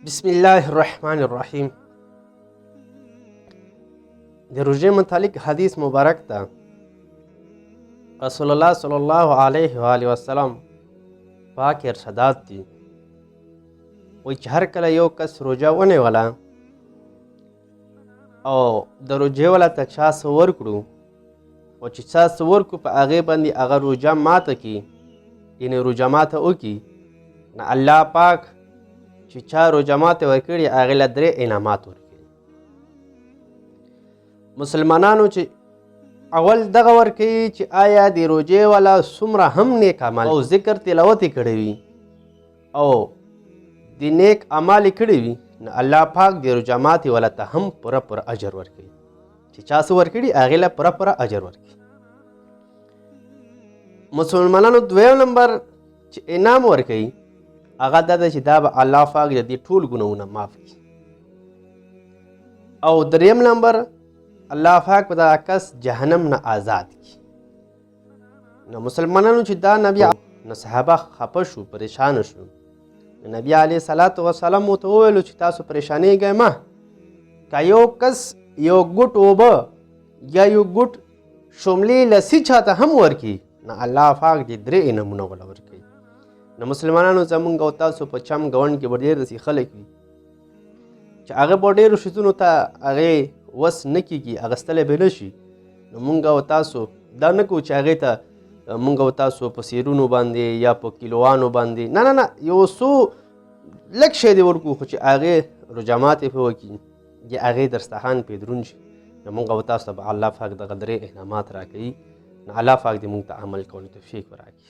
بسم الله الرحمن الرحیم. د روژې متعلق حدیث مبارک ده. رسول الله صلی الله علیه و آله وسلم پاک ارشادات دي. وایي چې هر کله یو کس روژه ونیوله او د روژې والا ته چا څه ورکړو او چې چا څه ورکړو په هغې باندې هغه روژه ماته کړي، یعنې روژه ماته وکړي، نو الله پاک چې چا روژه ماته ورکړي هغې له 3 انعامات ورکوي. مسلمانانو چې اول دغه ورکوي چې آیا د روژې والا څومره هم نیک عمل او ذکر تلاوت یې کړی وي او د نیک عمل یې کړی وي، نو الله پاک د روژه ماتې والا ته هم پوره اجر ورکوي. چې چا څه ورکړي هغې له پوره اجر ورکوي. مسلمانانو دویم نمبر چې انعام ورکوي هغه دا ده چې دا به الله پاک د دې ټول ګناهونه معاف کړي. او دریم نمبر الله پاک به دغه کس جهنم نه آزاد کړي. نو مسلمانانو چې دا نبي نو صحابه خفه شو، پریشانه شو. نبی علیه صلات وسلام ورته وویلو چې تاسو پریشانېږئ مه، که یو کس یو ګوټ اوبه یا یو ګوټ شملې لسی چاته هم ورکړي، نو الله پاک دې 3 انعامونه وله ورکوي. نو مسلمانانو زمونږ او تاسو په چم ګاونډ کې به ډېر داسې خلک وي چې هغه به ډېرو شیزونو ته هغې وس نه کېږي، اخیستلی به نه شي. نو مونږ او تاسو دا نه کوو چې هغې ته مونږ او تاسو په سیرونو باندې یا په کیلوانو باندې نه یو څو لږ شی دې ورکړو، خو چې هغې روژه ماتې پرې وکړي یا هغې دسترخوان پرې دروند شي، نو مونږ او تاسو ته به الله پاک دغه 3 انعامات راکوي. نو الله پاک دې مونږ ته عمل کولو توفیق راکړي.